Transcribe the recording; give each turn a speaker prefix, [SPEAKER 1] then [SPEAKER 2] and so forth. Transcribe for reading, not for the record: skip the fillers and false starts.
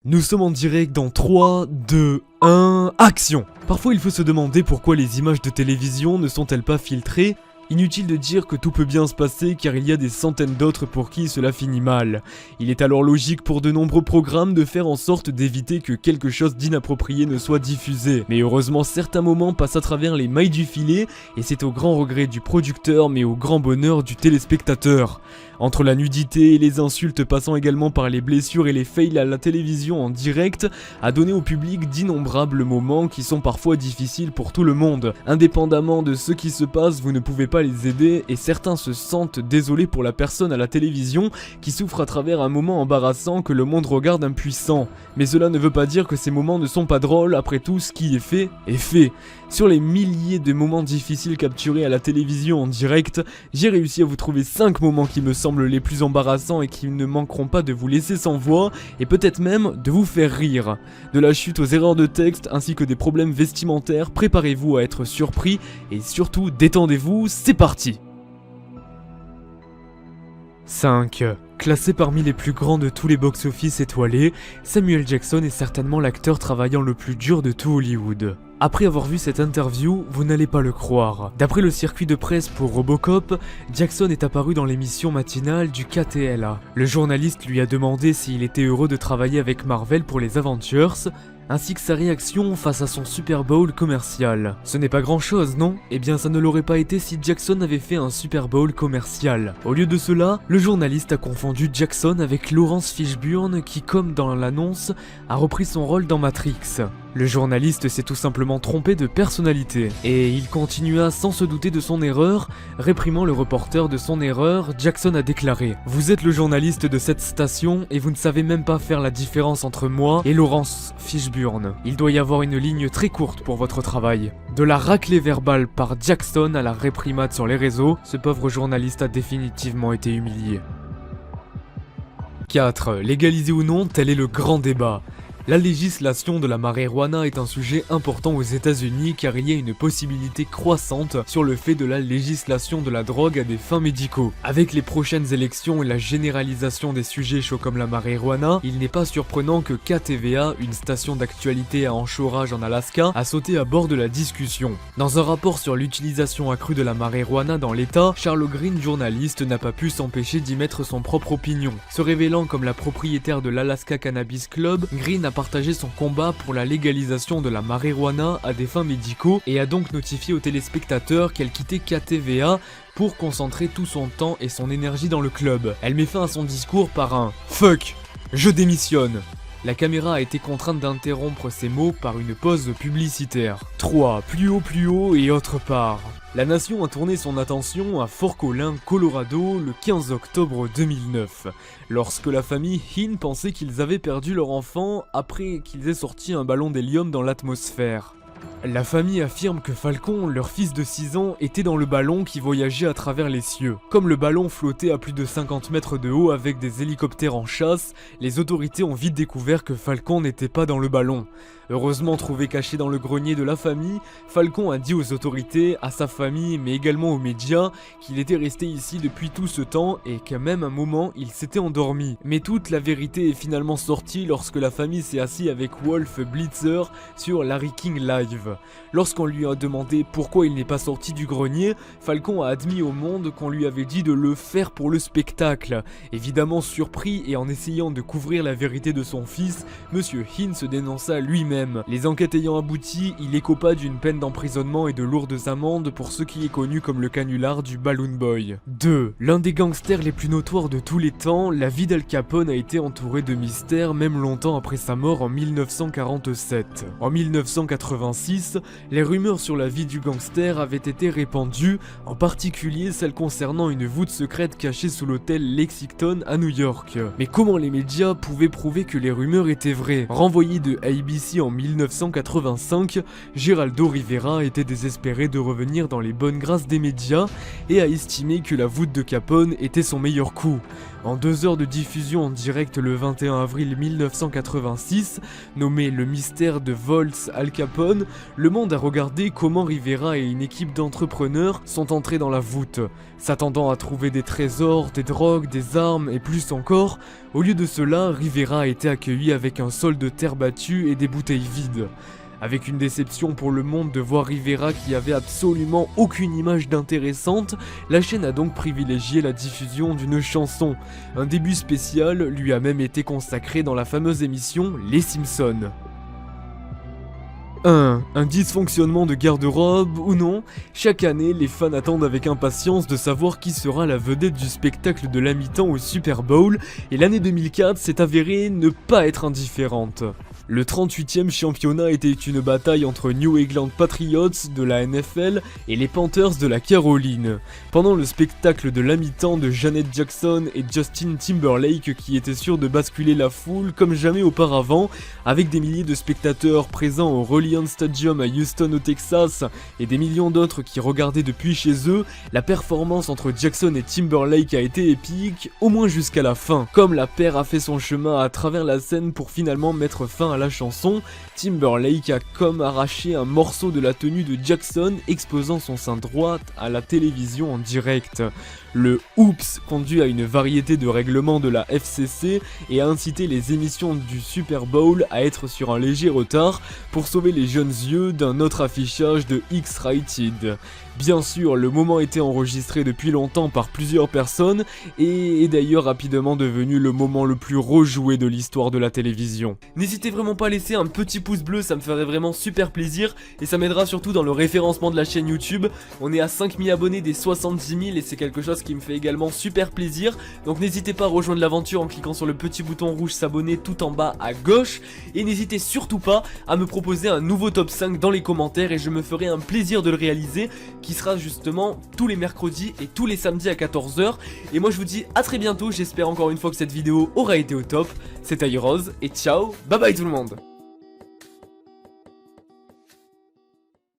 [SPEAKER 1] Nous sommes en direct dans 3, 2, 1, action! Parfois il faut se demander pourquoi les images de télévision ne sont-elles pas filtrées. Inutile de dire que tout peut bien se passer car il y a des centaines d'autres pour qui cela finit mal. Il est alors logique pour de nombreux programmes de faire en sorte d'éviter que quelque chose d'inapproprié ne soit diffusé. Mais heureusement certains moments passent à travers les mailles du filet et c'est au grand regret du producteur mais au grand bonheur du téléspectateur. Entre la nudité et les insultes passant également par les blessures et les fails à la télévision en direct, a donné au public d'innombrables moments qui sont parfois difficiles pour tout le monde. Indépendamment de ce qui se passe, vous ne pouvez pas les aider et certains se sentent désolés pour la personne à la télévision qui souffre à travers un moment embarrassant que le monde regarde impuissant. Mais cela ne veut pas dire que ces moments ne sont pas drôles, après tout ce qui est fait est fait. Sur les milliers de moments difficiles capturés à la télévision en direct, j'ai réussi à vous trouver 5 moments qui me semblent les plus embarrassants et qui ne manqueront pas de vous laisser sans voix et peut-être même de vous faire rire. De la chute aux erreurs de texte ainsi que des problèmes vestimentaires, préparez-vous à être surpris et surtout détendez-vous, c'est parti! 5. Classé parmi les plus grands de tous les box-office étoilés, Samuel Jackson est certainement l'acteur travaillant le plus dur de tout Hollywood. Après avoir vu cette interview, vous n'allez pas le croire. D'après le circuit de presse pour Robocop, Jackson est apparu dans l'émission matinale du KTLA. Le journaliste lui a demandé s'il était heureux de travailler avec Marvel pour les Avengers, ainsi que sa réaction face à son Super Bowl commercial. Ce n'est pas grand chose, non? Eh bien ça ne l'aurait pas été si Jackson avait fait un Super Bowl commercial. Au lieu de cela, le journaliste a confondu Jackson avec Laurence Fishburne qui, comme dans l'annonce, a repris son rôle dans Matrix. Le journaliste s'est tout simplement trompé de personnalité, et il continua sans se douter de son erreur, réprimant le reporter de son erreur. Jackson a déclaré « Vous êtes le journaliste de cette station et vous ne savez même pas faire la différence entre moi et Laurence Fishburne. Il doit y avoir une ligne très courte pour votre travail. » De la raclée verbale par Jackson à la réprimade sur les réseaux, ce pauvre journaliste a définitivement été humilié. 4. Légaliser ou non, tel est le grand débat. La législation de la marijuana est un sujet important aux États-Unis car il y a une possibilité croissante sur le fait de la législation de la drogue à des fins médicaux. Avec les prochaines élections et la généralisation des sujets chauds comme la marijuana, il n'est pas surprenant que KTVA, une station d'actualité à Anchorage en Alaska, a sauté à bord de la discussion. Dans un rapport sur l'utilisation accrue de la marijuana dans l'État, Charles Green, journaliste, n'a pas pu s'empêcher d'y mettre son propre opinion. Se révélant comme la propriétaire de l'Alaska Cannabis Club, Green a partagé son combat pour la légalisation de la marijuana à des fins médicaux et a donc notifié aux téléspectateurs qu'elle quittait KTVA pour concentrer tout son temps et son énergie dans le club. Elle met fin à son discours par un « Fuck, je démissionne ». La caméra a été contrainte d'interrompre ces mots par une pause publicitaire. 3. Plus haut et autre part. La nation a tourné son attention à Fort Collins, Colorado, le 15 octobre 2009, lorsque la famille Hinn pensait qu'ils avaient perdu leur enfant après qu'ils aient sorti un ballon d'hélium dans l'atmosphère. La famille affirme que Falcon, leur fils de 6 ans, était dans le ballon qui voyageait à travers les cieux. Comme le ballon flottait à plus de 50 mètres de haut avec des hélicoptères en chasse, les autorités ont vite découvert que Falcon n'était pas dans le ballon. Heureusement trouvé caché dans le grenier de la famille, Falcon a dit aux autorités, à sa famille mais également aux médias qu'il était resté ici depuis tout ce temps et qu'à même un moment il s'était endormi. Mais toute la vérité est finalement sortie lorsque la famille s'est assise avec Wolf Blitzer sur Larry King Live. Lorsqu'on lui a demandé pourquoi il n'est pas sorti du grenier, Falcon a admis au monde qu'on lui avait dit de le faire pour le spectacle. Évidemment surpris et en essayant de couvrir la vérité de son fils, Monsieur Hinn se dénonça lui-même. Les enquêtes ayant abouti, il écopa d'une peine d'emprisonnement et de lourdes amendes pour ce qui est connu comme le canular du Balloon Boy. 2. L'un des gangsters les plus notoires de tous les temps, la vie d'Al Capone a été entourée de mystères même longtemps après sa mort en 1947. En 1986, les rumeurs sur la vie du gangster avaient été répandues, en particulier celles concernant une voûte secrète cachée sous l'hôtel Lexington à New York. Mais comment les médias pouvaient prouver que les rumeurs étaient vraies? Renvoyé de ABC en 1985, Geraldo Rivera était désespéré de revenir dans les bonnes grâces des médias et a estimé que la voûte de Capone était son meilleur coup. En 2 heures de diffusion en direct le 21 avril 1986, nommé Le mystère de Volts Al Capone, le monde a regardé comment Rivera et une équipe d'entrepreneurs sont entrés dans la voûte. S'attendant à trouver des trésors, des drogues, des armes et plus encore, au lieu de cela, Rivera a été accueilli avec un sol de terre battue et des bouteilles vides. Avec une déception pour le monde de voir Rivera qui avait absolument aucune image d'intéressante, la chaîne a donc privilégié la diffusion d'une chanson. Un début spécial lui a même été consacré dans la fameuse émission Les Simpsons. 1. Un dysfonctionnement de garde-robe ou non? Chaque année, les fans attendent avec impatience de savoir qui sera la vedette du spectacle de la mi-temps au Super Bowl, et l'année 2004 s'est avérée ne pas être indifférente. Le 38e championnat était une bataille entre New England Patriots de la NFL et les Panthers de la Caroline. Pendant le spectacle de la mi-temps de Janet Jackson et Justin Timberlake qui étaient sûrs de basculer la foule comme jamais auparavant, avec des milliers de spectateurs présents au Reliant Stadium à Houston au Texas et des millions d'autres qui regardaient depuis chez eux, la performance entre Jackson et Timberlake a été épique, au moins jusqu'à la fin. Comme la paire a fait son chemin à travers la scène pour finalement mettre fin à la chanson, Timberlake a comme arraché un morceau de la tenue de Jackson, exposant son sein droit à la télévision en direct. Le Oops conduit à une variété de règlements de la FCC et a incité les émissions du Super Bowl à être sur un léger retard pour sauver les jeunes yeux d'un autre affichage de X-Rated. Bien sûr, le moment était enregistré depuis longtemps par plusieurs personnes et est d'ailleurs rapidement devenu le moment le plus rejoué de l'histoire de la télévision. N'hésitez vraiment pas à laisser un petit pouce bleu, ça me ferait vraiment super plaisir et ça m'aidera surtout dans le référencement de la chaîne YouTube. On est à 5000 abonnés des 70 000 et c'est quelque chose qui me fait également super plaisir. Donc n'hésitez pas à rejoindre l'aventure en cliquant sur le petit bouton rouge s'abonner tout en bas à gauche. Et n'hésitez surtout pas à me proposer un nouveau top 5 dans les commentaires et je me ferai un plaisir de le réaliser, qui sera justement tous les mercredis et tous les samedis à 14 h. Et moi je vous dis à très bientôt, j'espère encore une fois que cette vidéo aura été au top. C'était Rose et ciao, bye bye tout le monde.